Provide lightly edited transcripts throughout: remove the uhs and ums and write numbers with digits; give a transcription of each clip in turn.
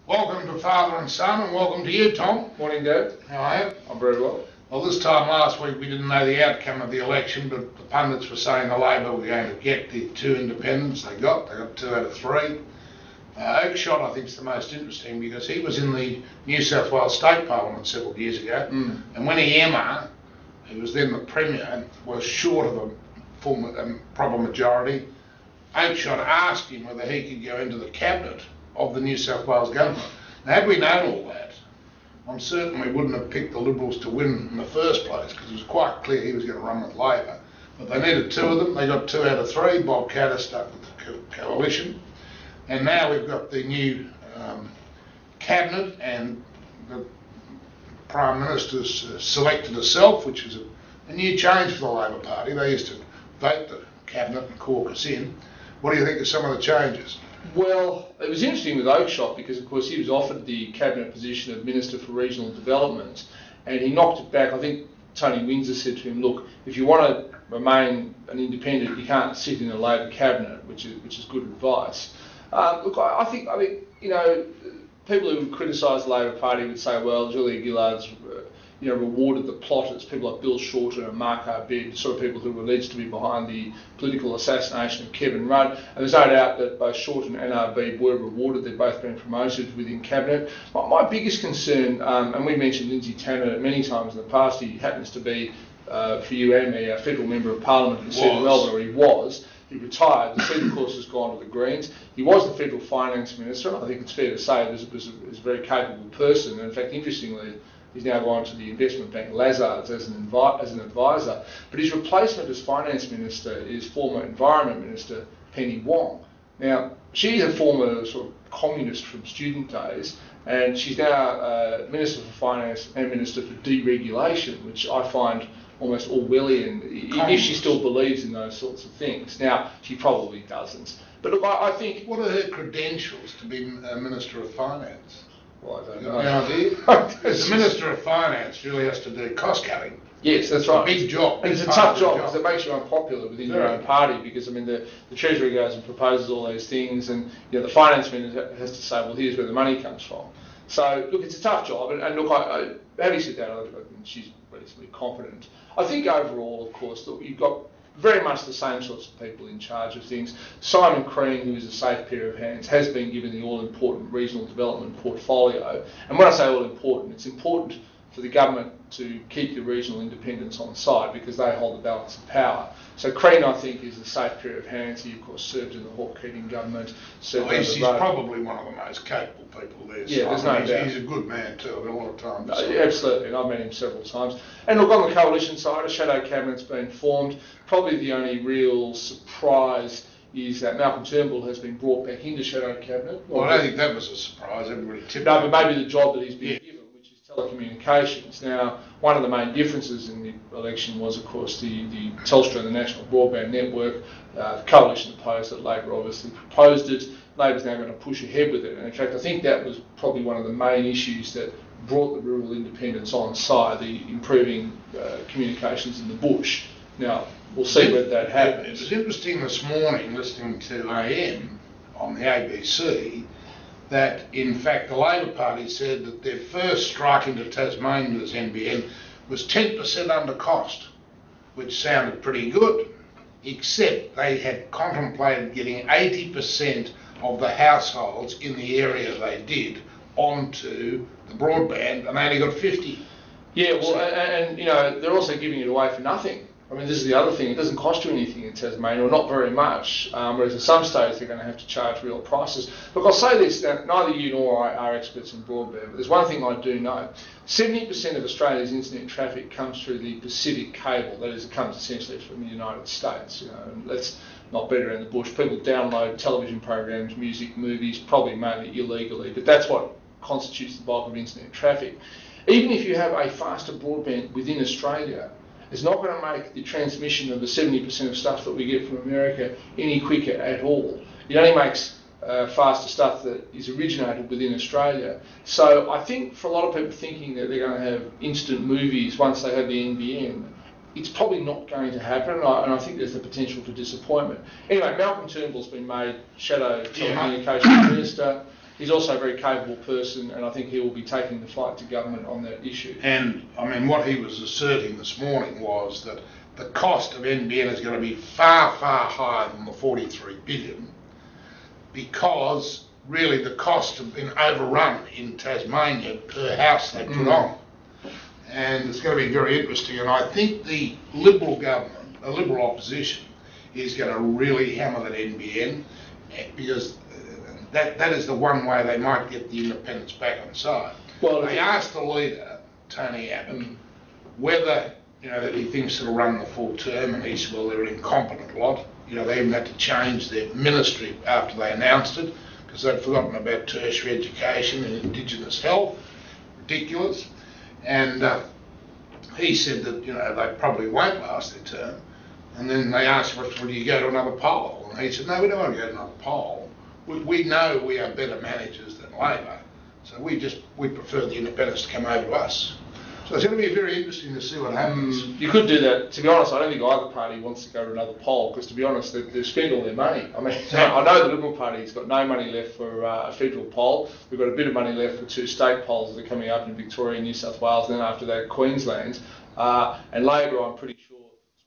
Welcome to Father and Son, and welcome to you, Tom. Morning, Dad. How are you? I'm very well. Well, this time last week we didn't know the outcome of the election, but the pundits were saying the Labor were going to get the 2 independents. They got 2 out of 3. Oakeshott, I think, is the most interesting because he was in the New South Wales State Parliament several years ago, and when Emma, who was then the Premier, was short of a full proper majority, Oakeshott asked him whether he could go into the cabinet of the New South Wales government. Now, had we known all that, I'm certain we wouldn't have picked the Liberals to win in the first place because it was quite clear he was going to run with Labor. But they needed 2 of them. They got 2 out of 3. Bob Catter stuck with the coalition. And now we've got the new cabinet, and the Prime Minister's selected herself, which is a new change for the Labor Party. They used to vote the cabinet and caucus in. What do you think of some of the changes? Well, it was interesting with Oakeshott because, of course, he was offered the cabinet position of Minister for Regional Development, and he knocked it back. I think Tony Windsor said to him, "Look, if you want to remain an independent, you can't sit in a Labor cabinet," which is good advice. Look, I think you know, people who would criticise the Labor Party would say, well, Julia Gillard's rewarded the plotters, people like Bill Shorten and Mark Arbid, the sort of people who were alleged to be behind the political assassination of Kevin Rudd. And there's no doubt that both Shorten and Arbid were rewarded. They've both been promoted within cabinet. My biggest concern, and we mentioned Lindsay Tanner many times in the past, he happens to be, for you and me, a federal member of Parliament in the seat of Melbourne, or he was. He retired. The seat, of course, has gone to the Greens. He was the federal finance minister, and I think it's fair to say he was a very capable person. And in fact, interestingly, he's now gone to the investment bank Lazards as an advisor. But his replacement as finance minister is former environment minister Penny Wong. Now, she's a former sort of communist from student days, and she's now Minister for Finance and Minister for Deregulation, which I find almost Orwellian, if she still believes in those sorts of things. Now, she probably doesn't. But look, I think... What are her credentials to be Minister of Finance? Well, I don't know. No idea? As the Minister of Finance really has to do cost cutting. Yes, that's right. It's a big job. And it's a tough job because it makes you unpopular within your own party, because I mean the Treasury goes and proposes all those things, and the finance minister has to say, well, here's where the money comes from. So look, it's a tough job, and look, having said that, I think she's relatively competent. I think overall, of course, that you've got very much the same sorts of people in charge of things. Simon Crean, who is a safe pair of hands, has been given the all-important regional development portfolio. And when I say all-important, it's important for the government to keep the regional independents on side because they hold the balance of power. So Crean, I think, is a safe pair of hands. He, of course, served in the Hawke Keating government. He's probably one of the most capable people there. Yeah, there's no doubt. He's a good man too. I've been a lot of time. Absolutely, and I've met him several times. And look, on the coalition side, a shadow cabinet's been formed. Probably the only real surprise is that Malcolm Turnbull has been brought back into shadow cabinet. Well, I don't think that was a surprise. Everybody tipped. No, but maybe the job that he's been given, which is telecommunications. Now, one of the main differences in the election was, of course, the Telstra and the National Broadband Network. The coalition opposed it. Labor obviously proposed it. Labor's now going to push ahead with it. And in fact, I think that was probably one of the main issues that brought the rural independents on side, the improving communications in the bush. Now, we'll see whether that happens. It was interesting this morning listening to AM on the ABC that, in fact, the Labor Party said that their first strike into Tasmania's NBN was 10% under cost, which sounded pretty good, except they had contemplated getting 80% of the households in the area they did onto the broadband, and they only got 50. Yeah, well, and they're also giving it away for nothing. I mean, this is the other thing. It doesn't cost you anything in Tasmania, or not very much, whereas at some states they're going to have to charge real prices. Look, I'll say this, that neither you nor I are experts in broadband, but there's one thing I do know. 70% of Australia's internet traffic comes through the Pacific cable. That is, it comes essentially from the United States. And let's not beat around the bush. People download television programs, music, movies, probably mainly illegally, but that's what constitutes the bulk of internet traffic. Even if you have a faster broadband within Australia, it's not going to make the transmission of the 70% of stuff that we get from America any quicker at all. It only makes faster stuff that is originated within Australia. So I think for a lot of people thinking that they're going to have instant movies once they have the NBN, it's probably not going to happen, and I think there's the potential for disappointment. Anyway, Malcolm Turnbull's been made Shadow Telecommunications Minister. he's also a very capable person, and I think he will be taking the fight to government on that issue. And I mean, what he was asserting this morning was that the cost of NBN is going to be far, far higher than the 43 billion, because really the costs have been overrun in Tasmania per house they put on. And it's going to be very interesting. And I think the Liberal government, a Liberal opposition, is going to really hammer that NBN, because that is the one way they might get the independents back on side. Well, they asked the leader, Tony Abbott, whether that he thinks it'll run the full term, and he said, well, they're an incompetent lot. They even had to change their ministry after they announced it, because they'd forgotten about tertiary education and Indigenous health. Ridiculous. And he said that they probably won't last their term. And then they asked him, well, do you go to another poll? And he said, no, we don't want to go to another poll. We know we are better managers than Labor, so we prefer the independents to come over to us. So it's going to be very interesting to see what happens. You could do that. To be honest, I don't think either party wants to go to another poll, because to be honest, they've spent all their money. I mean, I know the Liberal Party's got no money left for a federal poll. We've got a bit of money left for 2 state polls that are coming up in Victoria and New South Wales, and then after that Queensland. And Labor, I'm pretty sure,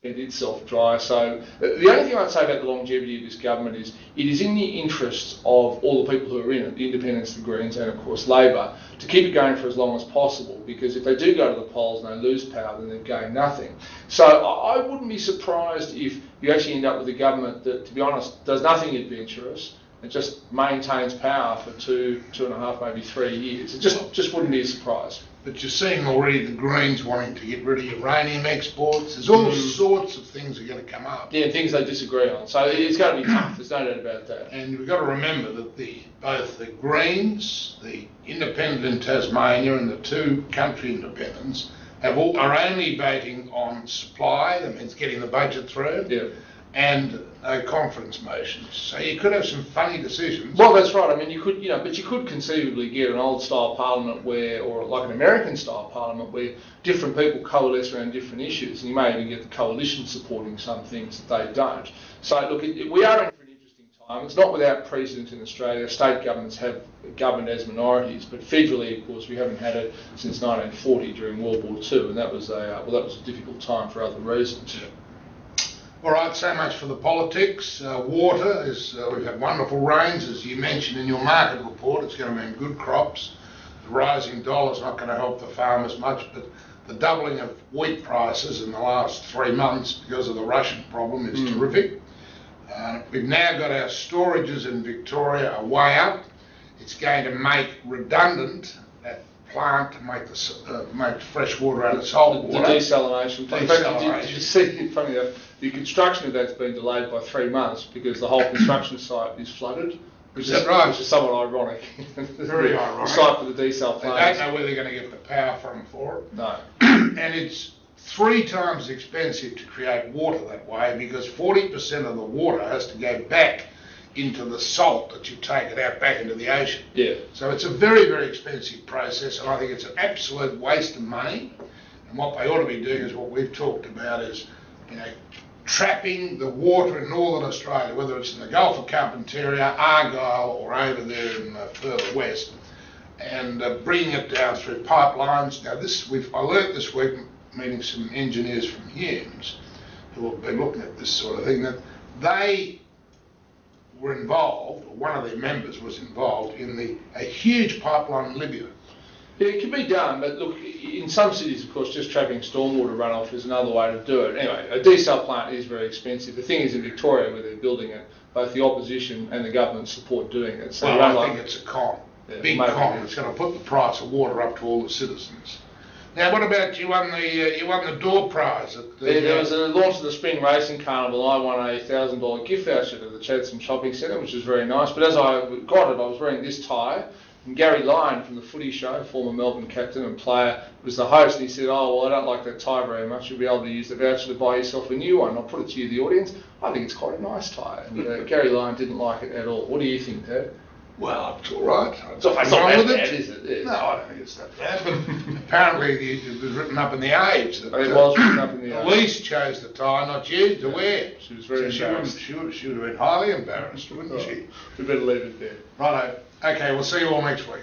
spent itself dry. So the only thing I'd say about the longevity of this government is it is in the interest of all the people who are in it, the Independents, the Greens, and of course Labor, to keep it going for as long as possible, because if they do go to the polls and they lose power, then they've gained nothing. So I wouldn't be surprised if you actually end up with a government that, to be honest, does nothing adventurous and just maintains power for 2.5, maybe 3 years. It just wouldn't be a surprise. But you're seeing already the Greens wanting to get rid of uranium exports. There's all sorts of things that are going to come up. Yeah, things they disagree on. So it's going to be tough. There's no doubt about that. And we've got to remember that both the Greens, the Independent in Tasmania, and the 2 country independents are only voting on supply. That means getting the budget through. Yeah. And no confidence motions. So you could have some funny decisions. Well, that's right. I mean, you could, but you could conceivably get an old-style parliament or like an American-style parliament, where different people coalesce around different issues, and you may even get the coalition supporting some things that they don't. So, look, we are in for an interesting time. It's not without precedent in Australia. State governments have governed as minorities, but federally, of course, we haven't had it since 1940 during World War II, and that was a difficult time for other reasons. Yeah. All right, so much for the politics. Water we've had wonderful rains, as you mentioned in your market report. It's going to mean good crops. The rising dollar's not going to help the farmers much, but the doubling of wheat prices in the last 3 months because of the Russian problem is terrific. We've now got our storages in Victoria way up. It's going to make redundant that plant to make fresh water out of salt water. The desalination plant. Did you see, funny enough, the construction of that's been delayed by 3 months because the whole construction site is flooded. Which is somewhat ironic. Very ironic. The site for the desal plant. They don't know where they're going to get the power from for it. No. And it's 3 times expensive to create water that way, because 40% of the water has to go back into the salt that you take it out back into the ocean. Yeah. So it's a very, very expensive process, and I think it's an absolute waste of money. And what they ought to be doing is what we've talked about is, trapping the water in northern Australia, whether it's in the Gulf of Carpentaria, Argyle, or over there in further west, and bringing it down through pipelines. Now, I learnt this week, meeting some engineers from Humes, who have been looking at this sort of thing, that they were involved, or one of their members was involved in a huge pipeline in Libya. Yeah, it can be done, but look, in some cities, of course, just trapping stormwater runoff is another way to do it. Anyway, a desal plant is very expensive. The thing is, in Victoria, where they're building it, both the opposition and the government support doing it. So I think it's a con, big con. It's going to put the price of water up to all the citizens. Now, what about you won the door prize at the... There was a launch of the Spring Racing Carnival. I won a $1,000 gift voucher to the Chatham Shopping Centre, which was very nice. But as I got it, I was wearing this tie. And Gary Lyon from the Footy Show, former Melbourne captain and player, was the host, and he said, "Oh, well, I don't like that tie very much. You'll be able to use the voucher to buy yourself a new one." I'll put it to you, the audience. I think it's quite a nice tie. And Gary Lyon didn't like it at all. What do you think, Dad? Well, it's all right. It's not that bad, is it? Yeah. No, I don't think it's that bad. But apparently it was written up in the Age that it was written up in the Age. Elise chose the tie, not you, to wear. She was very embarrassed. She would have been highly embarrassed, wouldn't she? We better leave it there. Righto. Okay, we'll see you all next week.